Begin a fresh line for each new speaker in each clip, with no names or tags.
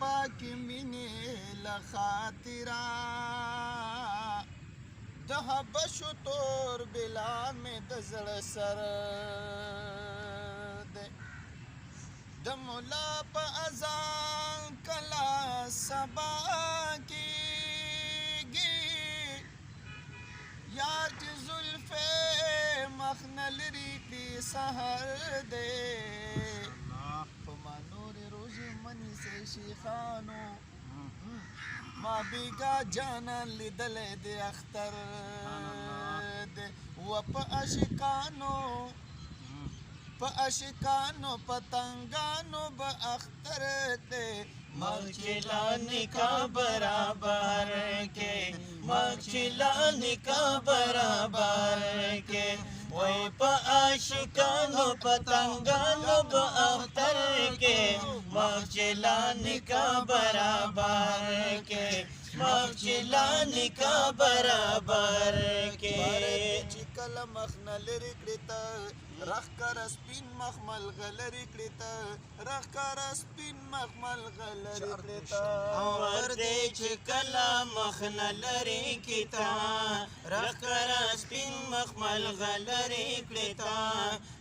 پاکی مینې له خاطره د حبشو تور بلال مې د زړه سر دی د مولا په اذان کله سبا کېږي یار چې زلفې مخ نه لري کړي سحر دی په ما نورې روژې منیسئ شیخانو ما بیګا جانان لیدلی د اختر دی و په عاشقانو پتنګانو به اختر دی
مغچلانی کا برابر کے مغچلانی کا برابر کے وی پا عاشقانو پتنگانو با اختر کے مغچلانی کا برابر کے مغچلانی کا برابر کے
چې کله مخ نه لرې کړې ته راښکاره سپین مخمل غلرې کړې ته راښکاره سپین مخمل غلرې کړې ته
اور دې چې کله مخ نه لرې کړې ته راښکاره سپین مخمل غلرې کړې ته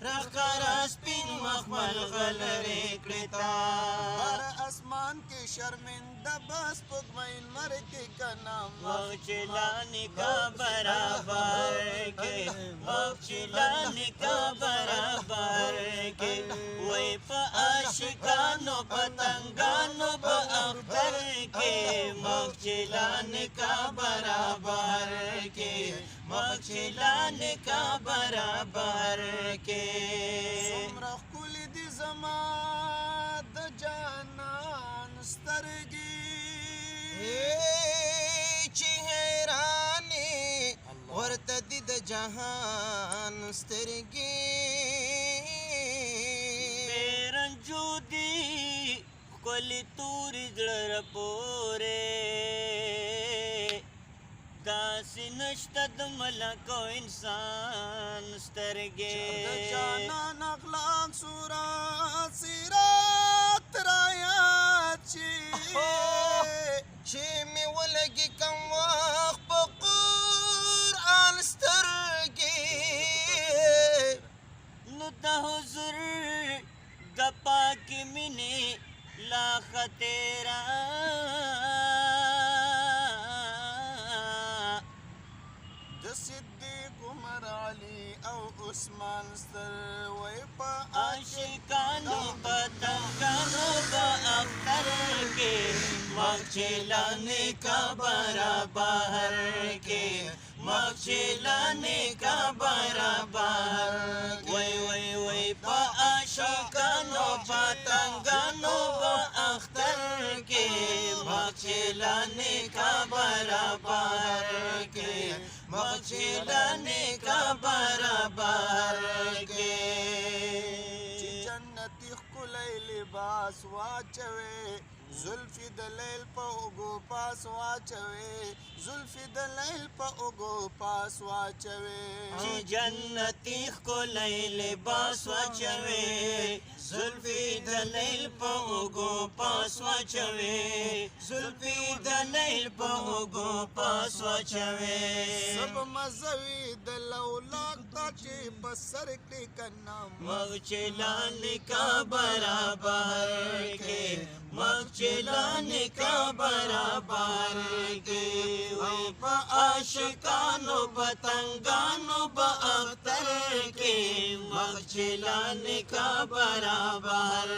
راښکاره سپین مخمل غلرې کړې ته
بر اسمان کې شرمنده بس سپوږمۍ لمر کې که نام
مغچلانی کا برابر کے مغچلانی کا برابر کے وی پا عاشقانو پتنگانو با اختر کے مغچلانی کا برابر کے مغچلانی کا برابر کے
څومره ښکلې دي زما د جانان سترګې
چې حیرانې ورته دي د جهان سترګې بې رنجو دي ښکلې تورې زړه رپورې داسې نشته د ملک او انسان سترګې
د جانان اخلاق صورت سیرت رایاد شي
چې مې ولګي کم وخت په قرآن سترګې نو د حضور د پاکې مینې لا خطیره
د صدیق عمر علي او عثمان ستر وی په
عاشقانو پتنگانو با اختر کے مغچلانی کا برابر کے مغچلانی کا برابر وی وی وی پا عاشقانو پتنگانو با اختر کے مغچلانی کا برابر کے مغچلانی کا برابر کے
چې جنتي ښکلی لباس واچوي زلفې د لیل په اوږو پاس واچوي زلفې د لیل په اوږو پاس واچوي
چې جنتي ښکلی لباس واچوي زلفې د لیل په اوږو پاس واچوي زلفې د لیل په اوږو پاس واچوي
سب مزوي د لولاک تا چې په سر کړي کنه
مغچلانی کا برابر کے مغچلانی کا برابر کے وی پا عاشقانو پتنگانو با اختر کے مغچلانی کا برابر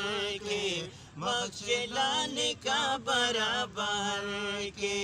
کے مغچلانی کا برابر کے